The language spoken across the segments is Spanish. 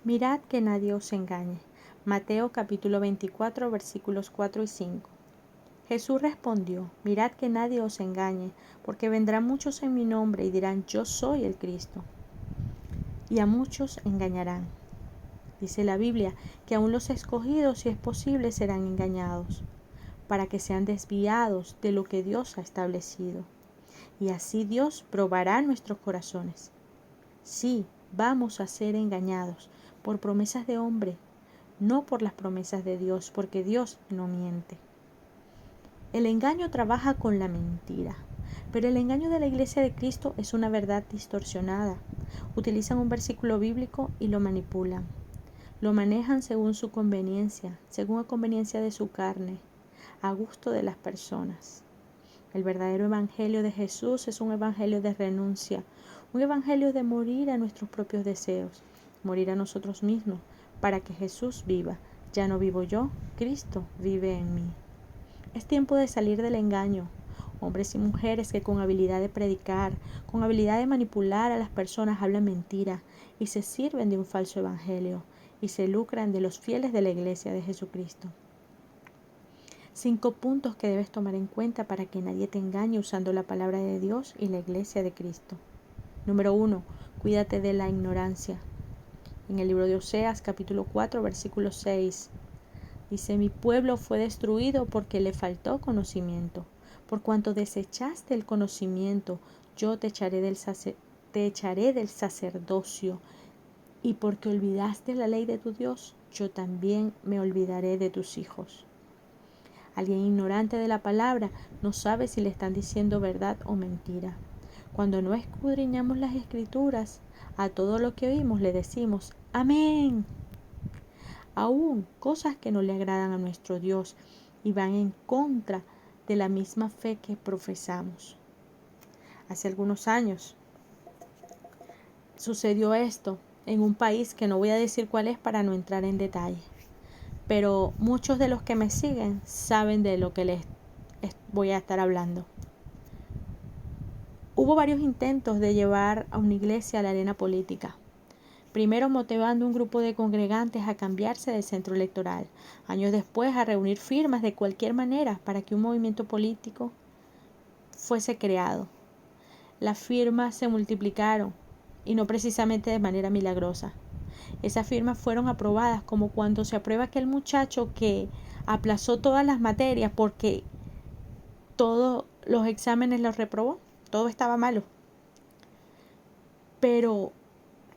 Mirad que nadie os engañe. Mateo capítulo 24 versículos 4 y 5. Jesús respondió: Mirad que nadie os engañe, porque vendrán muchos en mi nombre y dirán: Yo soy el Cristo. Y a muchos engañarán. Dice la Biblia que aún los escogidos, si es posible, serán engañados, para que sean desviados de lo que Dios ha establecido. Y así Dios probará nuestros corazones. Sí, vamos a ser engañados por promesas de hombre, no por las promesas de Dios, porque Dios no miente. El engaño trabaja con la mentira, pero el engaño de la Iglesia de Cristo es una verdad distorsionada. Utilizan un versículo bíblico y lo manipulan. Lo manejan según su conveniencia, según la conveniencia de su carne, a gusto de las personas. El verdadero evangelio de Jesús es un evangelio de renuncia, un evangelio de morir a nuestros propios deseos, morir a nosotros mismos, para que Jesús viva. Ya no vivo yo, Cristo vive en mí. Es tiempo de salir del engaño. Hombres y mujeres que con habilidad de predicar, con habilidad de manipular a las personas hablan mentira y se sirven de un falso evangelio y se lucran de los fieles de la Iglesia de Jesucristo. 5 puntos que debes tomar en cuenta para que nadie te engañe usando la palabra de Dios y la Iglesia de Cristo. Número 1. Cuídate de la ignorancia. En el libro de Oseas, capítulo 4, versículo 6, dice: Mi pueblo fue destruido porque le faltó conocimiento. Por cuanto desechaste el conocimiento, yo te echaré del sacerdocio. Y porque olvidaste la ley de tu Dios, yo también me olvidaré de tus hijos. Alguien ignorante de la palabra no sabe si le están diciendo verdad o mentira. Cuando no escudriñamos las Escrituras, a todo lo que oímos le decimos amén. Aún cosas que no le agradan a nuestro Dios y van en contra de la misma fe que profesamos. Hace algunos años sucedió esto en un país que no voy a decir cuál es para no entrar en detalle, pero muchos de los que me siguen saben de lo que les voy a estar hablando. Hubo varios intentos de llevar a una iglesia a la arena política. Primero motivando un grupo de congregantes a cambiarse del centro electoral. Años después a reunir firmas de cualquier manera para que un movimiento político fuese creado. Las firmas se multiplicaron y no precisamente de manera milagrosa. Esas firmas fueron aprobadas como cuando se aprueba aquel muchacho que aplazó todas las materias porque todos los exámenes los reprobó. Todo estaba malo. Pero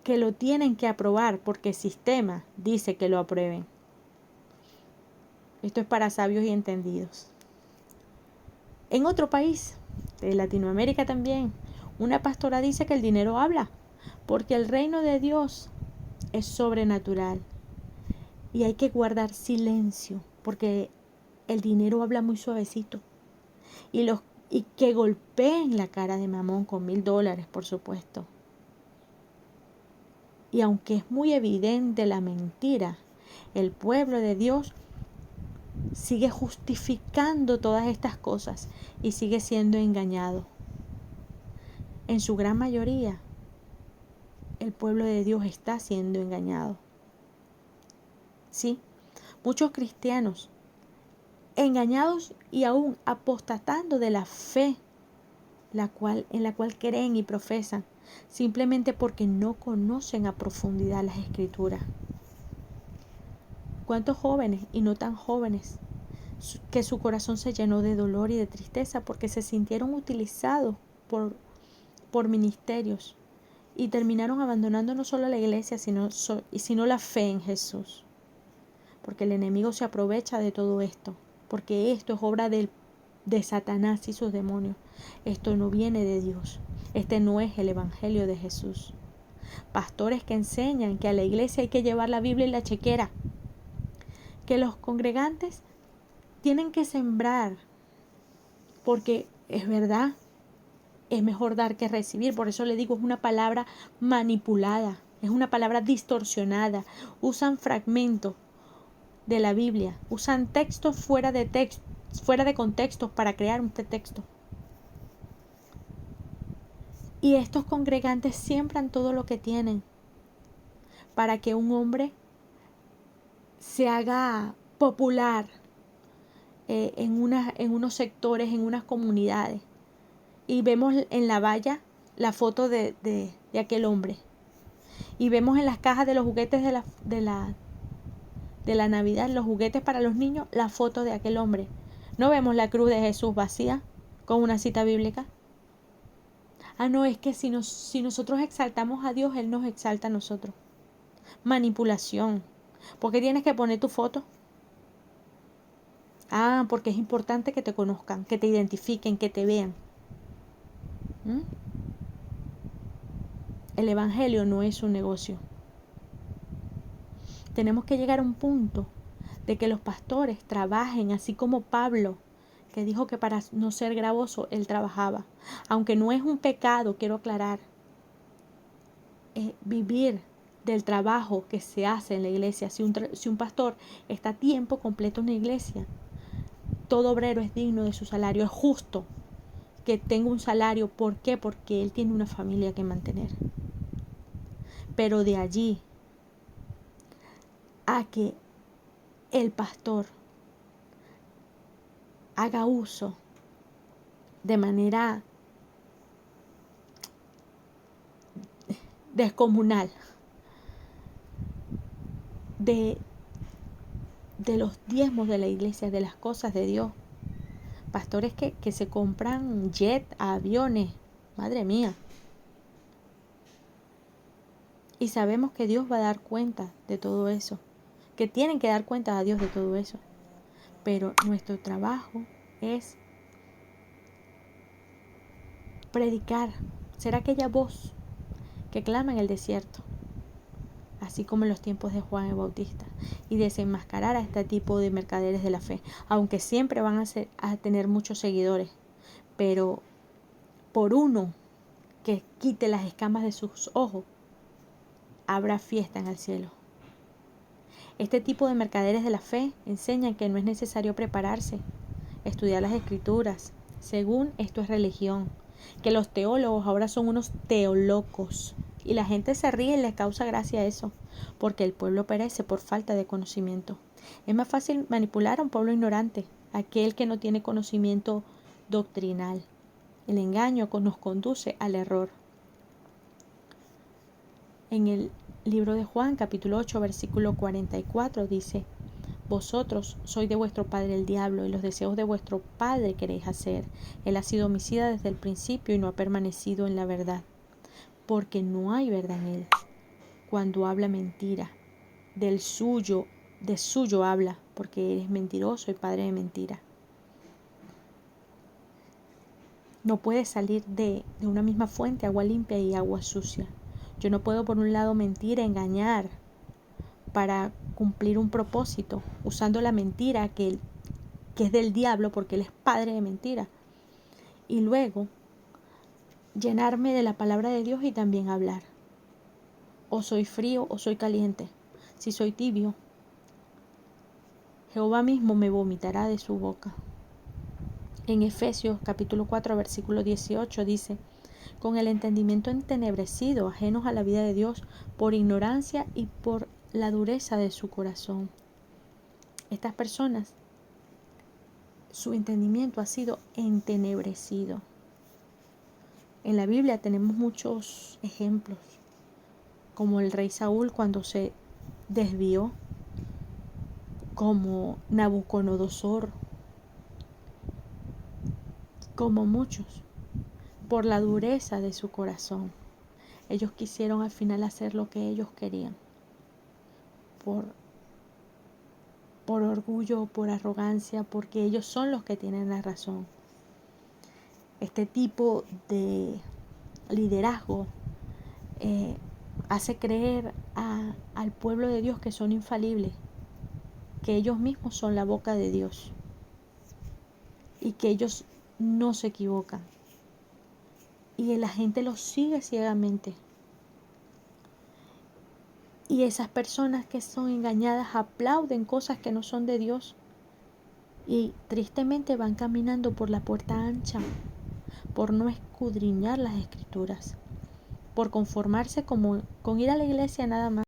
que lo tienen que aprobar porque el sistema dice que lo aprueben. Esto es para sabios y entendidos. En otro país, de Latinoamérica también, una pastora dice que el dinero habla, porque el reino de Dios es sobrenatural y hay que guardar silencio, porque el dinero habla muy suavecito. Y que golpeen la cara de Mamón con $1,000, por supuesto. Y aunque es muy evidente la mentira, el pueblo de Dios sigue justificando todas estas cosas y sigue siendo engañado. En su gran mayoría, el pueblo de Dios está siendo engañado. Sí, muchos cristianos engañados y aún apostatando de la fe en la cual creen y profesan, simplemente porque no conocen a profundidad las Escrituras. ¿Cuántos jóvenes y no tan jóvenes que su corazón se llenó de dolor y de tristeza porque se sintieron utilizados por ministerios y terminaron abandonando no solo la iglesia, sino la fe en Jesús? Porque el enemigo se aprovecha de todo esto, porque esto es obra de Satanás y sus demonios. Esto no viene de Dios. Este no es el evangelio de Jesús. Pastores que enseñan que a la iglesia hay que llevar la Biblia y la chequera, que los congregantes tienen que sembrar, porque es verdad, es mejor dar que recibir. Por eso le digo, es una palabra manipulada, es una palabra distorsionada. Usan fragmentos de la Biblia, usan textos fuera de contextos para crear un texto. Y estos congregantes siembran todo lo que tienen, para que un hombre se haga popular en unos sectores, en unas comunidades. Y vemos en la valla la foto de aquel hombre. Y vemos en las cajas de los juguetes de la Navidad, los juguetes para los niños, la foto de aquel hombre. No vemos la cruz de Jesús vacía con una cita bíblica. No, es que si nosotros exaltamos a Dios, Él nos exalta a nosotros. Manipulación. ¿Por qué tienes que poner tu foto? Porque es importante que te conozcan, que te identifiquen, que te vean. El evangelio no es un negocio. Tenemos que llegar a un punto de que los pastores trabajen, así como Pablo, que dijo que para no ser gravoso él trabajaba. Aunque no es un pecado, quiero aclarar, vivir del trabajo que se hace en la iglesia. Si un pastor está a tiempo completo en la iglesia, todo obrero es digno de su salario. Es justo que tenga un salario. ¿Por qué? Porque él tiene una familia que mantener. Pero de allí a que el pastor haga uso de manera descomunal de los diezmos de la iglesia, de las cosas de Dios. Pastores que se compran jet, aviones, madre mía. Y sabemos que Dios va a dar cuenta de todo eso, que tienen que dar cuenta a Dios de todo eso. Pero nuestro trabajo es predicar, ser aquella voz que clama en el desierto, así como en los tiempos de Juan el Bautista, y desenmascarar a este tipo de mercaderes de la fe, aunque siempre van a tener muchos seguidores, pero por uno que quite las escamas de sus ojos, habrá fiesta en el cielo. Este tipo de mercaderes de la fe enseñan que no es necesario prepararse, estudiar las escrituras, según esto es religión, que los teólogos ahora son unos teolocos, y la gente se ríe y les causa gracia eso, porque el pueblo perece por falta de conocimiento. Es más fácil manipular a un pueblo ignorante, aquel que no tiene conocimiento doctrinal. El engaño nos conduce al error. En el libro de Juan, capítulo 8, versículo 44, dice: Vosotros sois de vuestro padre el diablo, y los deseos de vuestro padre queréis hacer. Él ha sido homicida desde el principio y no ha permanecido en la verdad, porque no hay verdad en él. Cuando habla mentira, de suyo habla, porque es mentiroso y padre de mentira. No puede salir de una misma fuente agua limpia y agua sucia. Yo no puedo por un lado mentir, engañar para cumplir un propósito, usando la mentira que es del diablo, porque él es padre de mentira, y luego llenarme de la palabra de Dios y también hablar. O soy frío o soy caliente. Si soy tibio, Jehová mismo me vomitará de su boca. En Efesios capítulo 4 versículo 18 dice: con el entendimiento entenebrecido, ajenos a la vida de Dios por ignorancia y por la dureza de su corazón. Estas personas, su entendimiento ha sido entenebrecido. En la Biblia tenemos muchos ejemplos, como el rey Saúl cuando se desvió, como Nabucodonosor, como muchos, por la dureza de su corazón. Ellos quisieron al final hacer lo que ellos querían, por orgullo, por arrogancia, porque ellos son los que tienen la razón. Este tipo de liderazgo hace creer al pueblo de Dios que son infalibles, que ellos mismos son la boca de Dios y que ellos no se equivocan. Y la gente los sigue ciegamente. Y esas personas que son engañadas aplauden cosas que no son de Dios. Y tristemente van caminando por la puerta ancha, por no escudriñar las escrituras, por conformarse con ir a la iglesia nada más.